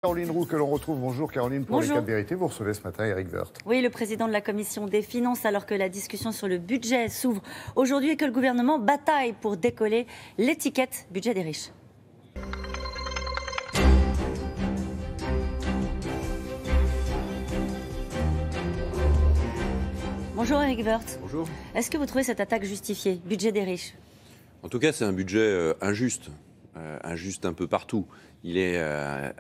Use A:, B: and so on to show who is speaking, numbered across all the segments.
A: Caroline Roux que l'on retrouve. Bonjour Caroline, pour les 4 vérités, vous recevez ce matin Éric Woerth.
B: Oui, le président de la Commission des Finances, alors que la discussion sur le budget s'ouvre aujourd'hui et que le gouvernement bataille pour décoller l'étiquette budget des riches. Bonjour Éric Woerth.
C: Bonjour.
B: Est-ce que vous trouvez cette attaque justifiée, budget des riches?
C: En tout cas, c'est un budget injuste, injuste un peu partout. Il est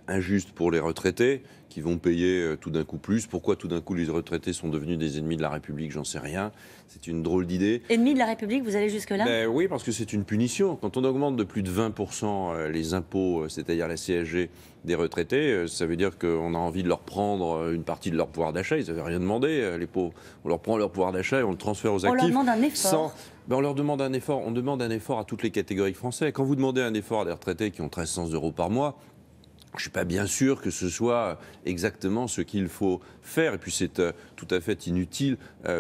C: injuste pour les retraités qui vont payer tout d'un coup plus. Pourquoi tout d'un coup les retraités sont devenus des ennemis de la République, j'en sais rien. C'est une drôle d'idée.
B: Ennemis de la République, vous allez jusque-là?
C: Ben oui, parce que c'est une punition. Quand on augmente de plus de 20% les impôts, c'est-à-dire la CSG des retraités, ça veut dire qu'on a envie de leur prendre une partie de leur pouvoir d'achat. Ils n'avaient rien demandé, les pauvres. On leur prend leur pouvoir d'achat et on le transfère aux actifs.
B: On leur demande un effort.
C: On leur demande un effort. On demande un effort à toutes les catégories de Français. Quand vous demandez un effort à des retraités qui ont 1 300 € par mois, je ne suis pas bien sûr que ce soit exactement ce qu'il faut faire. Et puis c'est tout à fait inutile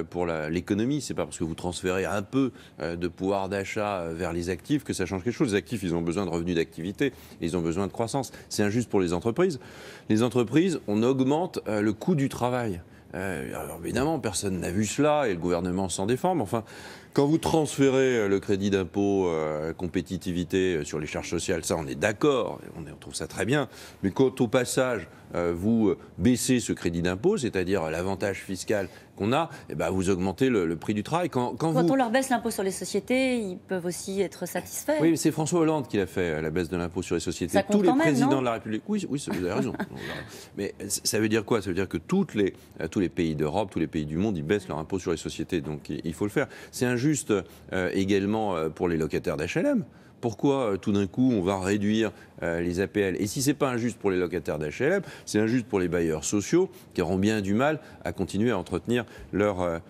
C: pour l'économie. Ce n'est pas parce que vous transférez un peu de pouvoir d'achat vers les actifs que ça change quelque chose. Les actifs, ils ont besoin de revenus d'activité et ils ont besoin de croissance. C'est injuste pour les entreprises. Les entreprises, on augmente le coût du travail. Alors évidemment, personne n'a vu cela et le gouvernement s'en défend. Mais enfin, quand vous transférez le crédit d'impôt compétitivité sur les charges sociales, ça on est d'accord, on trouve ça très bien. Mais quand au passage vous baissez ce crédit d'impôt, c'est-à-dire l'avantage fiscal qu'on a, eh ben, vous augmentez le prix du travail. Quand
B: on leur baisse l'impôt sur les sociétés, ils peuvent aussi être satisfaits.
C: Oui, mais c'est François Hollande qui l'a fait, la baisse de l'impôt sur les sociétés.
B: Ça compte
C: tous les présidents
B: même,
C: de la République. Oui, vous avez raison. Mais ça veut dire quoi? Ça veut dire que tous les pays d'Europe, tous les pays du monde, ils baissent leur impôt sur les sociétés. Donc il faut le faire. C'est injuste également pour les locataires d'HLM. Pourquoi tout d'un coup on va réduire les APL? Et si ce n'est pas injuste pour les locataires d'HLM, c'est injuste pour les bailleurs sociaux qui auront bien du mal à continuer à entretenir leur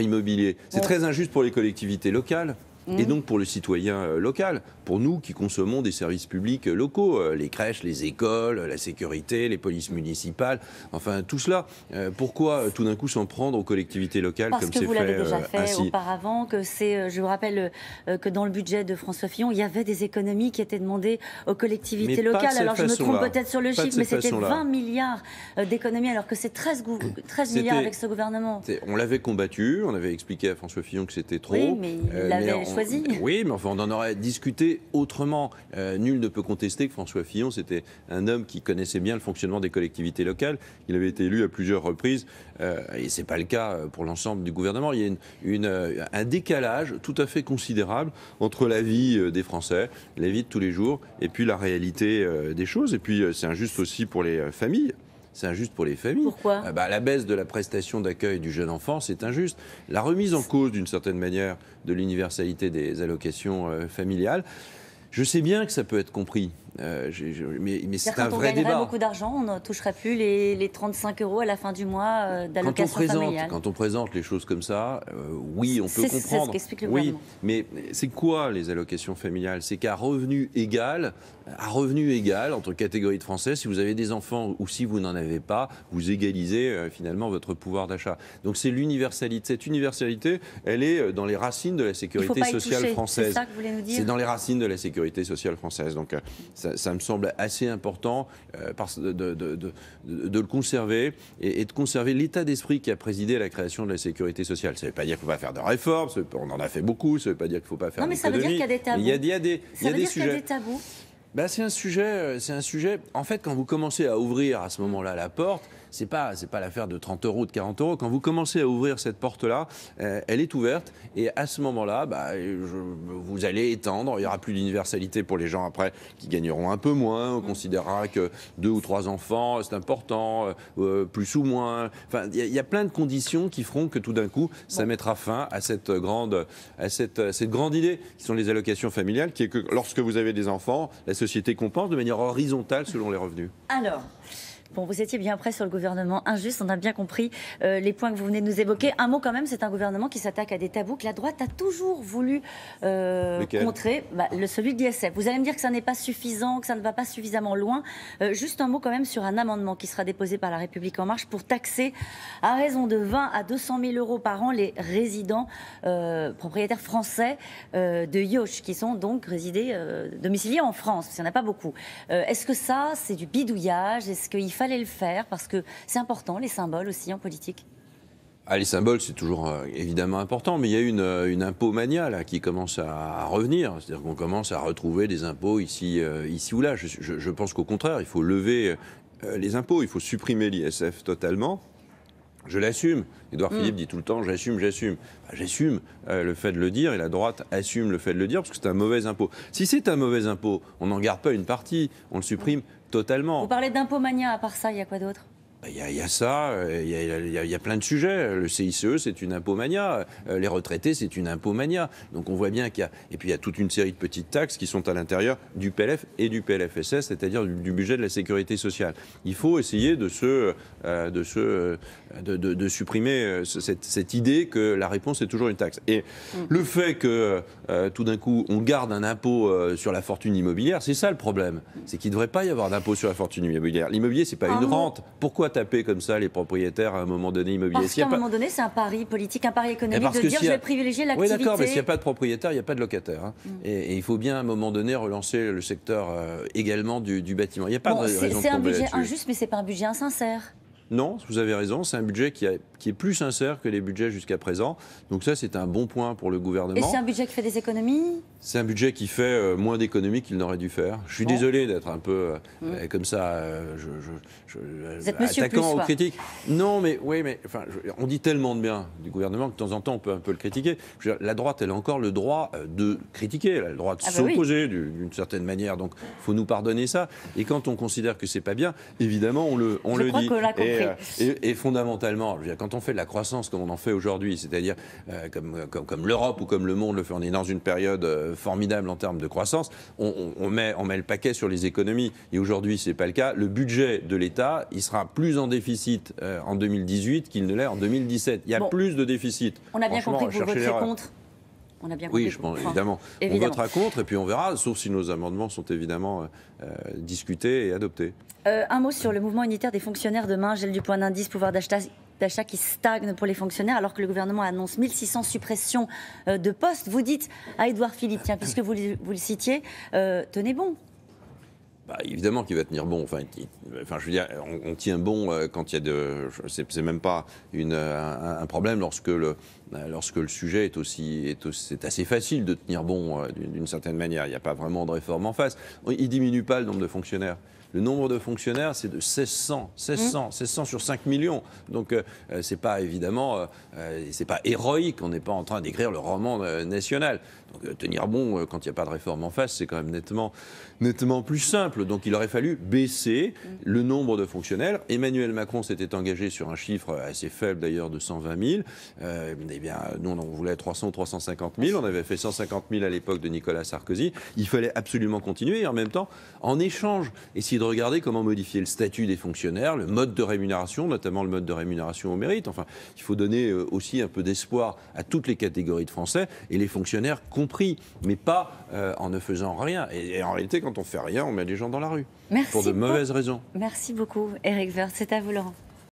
C: immobilier. C'est très injuste pour les collectivités locales. Et donc pour le citoyen local, pour nous qui consommons des services publics locaux, les crèches, les écoles, la sécurité, les polices municipales, enfin tout cela. Pourquoi tout d'un coup s'en prendre aux collectivités locales comme c'est fait?
B: Parce que vous l'avez déjà fait auparavant, que je vous rappelle que dans le budget de François Fillon, il y avait des économies qui étaient demandées aux collectivités locales. Alors je me trompe peut-être sur le chiffre, mais c'était 20 milliards d'économies alors que c'est 13 milliards avec ce gouvernement.
C: On l'avait combattu, on avait expliqué à François Fillon que c'était trop.
B: Oui, mais il l'avait choisi.
C: Oui, mais enfin, on en aurait discuté autrement. Nul ne peut contester que François Fillon, c'était un homme qui connaissait bien le fonctionnement des collectivités locales. Il avait été élu à plusieurs reprises, et ce n'est pas le cas pour l'ensemble du gouvernement. Il y a un décalage tout à fait considérable entre la vie des Français, la vie de tous les jours, et puis la réalité des choses. Et puis, c'est injuste aussi pour les familles. C'est injuste pour les familles.
B: Pourquoi?
C: La baisse de la prestation d'accueil du jeune enfant, c'est injuste. La remise en cause, d'une certaine manière, de l'universalité des allocations familiales, je sais bien que ça peut être compris. Mais c'est un vrai débat.
B: Quand on gagnerait beaucoup d'argent, on ne toucherait plus les 35 € à la fin du mois d'allocation familiale.
C: Quand on présente les choses comme ça, oui, on peut comprendre.
B: C'est ce qu'explique le gouvernement.
C: Oui, mais c'est quoi les allocations familiales? C'est qu'à revenu égal, entre catégories de Français, si vous avez des enfants ou si vous n'en avez pas, vous égalisez finalement votre pouvoir d'achat. Donc c'est l'universalité. Cette universalité, elle est dans les racines de la sécurité sociale française.
B: C'est ça que vous voulez nous dire?
C: C'est dans les racines de la sécurité sociale française. Donc ça me semble assez important de le conserver et de conserver l'état d'esprit qui a présidé à la création de la sécurité sociale. Ça ne veut pas dire qu'il ne faut pas faire de réformes, on en a fait beaucoup, ça ne veut pas dire qu'il ne faut pas faire d'économie.
B: Non, mais ça veut dire qu'il y a des tabous.
C: Il y a des
B: ça veut dire
C: sujets.
B: qu'il y a des tabous.
C: C'est un sujet. En fait, quand vous commencez à ouvrir à ce moment-là la porte, c'est pas l'affaire de 30 €, de 40 €. Quand vous commencez à ouvrir cette porte-là, elle est ouverte. Et à ce moment-là, vous allez étendre. Il n'y aura plus d'universalité pour les gens après qui gagneront un peu moins. On considérera que 2 ou 3 enfants, c'est important, plus ou moins. Enfin, il y a plein de conditions qui feront que tout d'un coup, ça mettra fin à cette grande idée qui sont les allocations familiales, qui est que lorsque vous avez des enfants, la société compense de manière horizontale selon les revenus.
B: Alors, Bon, vous étiez bien prêt sur le gouvernement injuste, on a bien compris les points que vous venez de nous évoquer. Un mot quand même, c'est un gouvernement qui s'attaque à des tabous que la droite a toujours voulu contrer, celui de l'ISF. Vous allez me dire que ça n'est pas suffisant, que ça ne va pas suffisamment loin. Juste un mot quand même sur un amendement qui sera déposé par La République En Marche pour taxer à raison de 20 à 200 000 euros par an les résidents propriétaires français de Yosh, qui sont donc domiciliés en France, parce qu'il n'y en a pas beaucoup. Est-ce que ça, c'est du bidouillage? Est-ce qu'il fallait le faire? Parce que c'est important, les symboles aussi en politique.
C: Les symboles, c'est toujours évidemment important, mais il y a une impôt-mania là, qui commence à revenir. C'est-à-dire qu'on commence à retrouver des impôts ici ou là. Je pense qu'au contraire, il faut lever les impôts, il faut supprimer l'ISF totalement. Je l'assume. Édouard Philippe dit tout le temps « j'assume, j'assume ». J'assume le fait de le dire et la droite assume le fait de le dire parce que c'est un mauvais impôt. Si c'est un mauvais impôt, on n'en garde pas une partie, on le supprime totalement.
B: Vous parlez d'impôt-mania, à part ça, il y a quoi d'autre ?
C: Il y a ça, il y a plein de sujets. Le CICE, c'est une impôt-mania. Les retraités, c'est une impôt-mania. Donc on voit bien qu'il y a... Et puis il y a toute une série de petites taxes qui sont à l'intérieur du PLF et du PLFSS, c'est-à-dire du budget de la sécurité sociale. Il faut essayer de supprimer cette idée que la réponse est toujours une taxe. Et le fait que tout d'un coup on garde un impôt sur la fortune immobilière, c'est ça le problème. C'est qu'il ne devrait pas y avoir d'impôt sur la fortune immobilière. L'immobilier, c'est pas une rente. Pourquoi taper comme ça les propriétaires à un moment donné immobilier?
B: Parce qu'à un moment donné, c'est un pari politique, un pari économique de dire je vais privilégier l'activité.
C: Oui, d'accord, mais s'il n'y a pas de propriétaire, il n'y a pas de locataire. Hein. Et il faut bien à un moment donné relancer le secteur également du bâtiment. Il n'y a pas de raison de tomber là-dessus.
B: C'est un budget injuste, mais ce n'est pas un budget insincère.
C: Non, vous avez raison, c'est un budget qui est plus sincère que les budgets jusqu'à présent. Donc ça, c'est un bon point pour le gouvernement.
B: Et c'est un budget qui fait des économies?
C: C'est un budget qui fait moins d'économies qu'il n'aurait dû faire. Je suis désolé d'être un peu comme ça,
B: vous êtes monsieur
C: attaquant
B: plus,
C: aux critiques. Non, mais oui, mais enfin, on dit tellement de bien du gouvernement que de temps en temps, on peut un peu le critiquer. Je veux dire, la droite, elle a encore le droit de critiquer, elle a le droit de s'opposer d'une certaine manière. Donc, il faut nous pardonner ça. Et quand on considère que c'est pas bien, évidemment, on le dit.
B: Je crois qu'on l'a compris.
C: Et fondamentalement, je veux dire, quand on fait de la croissance comme on en fait aujourd'hui, c'est-à-dire comme l'Europe ou comme le monde le fait, on est dans une période formidable en termes de croissance, on met le paquet sur les économies. Et aujourd'hui, c'est pas le cas. Le budget de l'État, il sera plus en déficit en 2018 qu'il ne l'est en 2017. Il y a plus de déficit.
B: On a bien compris que vous voterez contre.
C: Oui, je pense, évidemment. On votera contre et puis on verra, sauf si nos amendements sont évidemment discutés et adoptés.
B: Un mot sur le mouvement unitaire des fonctionnaires demain, gel du point d'indice, pouvoir d'achat qui stagne pour les fonctionnaires, alors que le gouvernement annonce 1600 suppressions de postes. Vous dites à Édouard Philippe, tiens, puisque vous le citiez, tenez bon.
C: Évidemment qu'il va tenir bon. Enfin, je veux dire, on tient bon quand il y a c'est même pas un problème lorsque le sujet c'est assez facile de tenir bon d'une certaine manière. Il n'y a pas vraiment de réforme en face. Il diminue pas le nombre de fonctionnaires. Le nombre de fonctionnaires, c'est de 1600 sur 5 millions. Donc, c'est pas évidemment, c'est pas héroïque. On n'est pas en train d'écrire le roman national. Donc, tenir bon quand il n'y a pas de réforme en face, c'est quand même nettement plus simple. Donc, il aurait fallu baisser le nombre de fonctionnaires. Emmanuel Macron s'était engagé sur un chiffre assez faible d'ailleurs de 120 000. Eh bien, nous, on voulait 300 ou 350 000. On avait fait 150 000 à l'époque de Nicolas Sarkozy. Il fallait absolument continuer et en même temps, en échange, essayer de regarder comment modifier le statut des fonctionnaires, le mode de rémunération, notamment le mode de rémunération au mérite. Enfin, il faut donner aussi un peu d'espoir à toutes les catégories de Français et les fonctionnaires compris, mais pas en ne faisant rien. Et en réalité, quand on fait rien, on met les gens dans la rue.
B: Merci
C: pour de mauvaises raisons.
B: Merci beaucoup, Éric Woerth. C'est à vous, Laurent.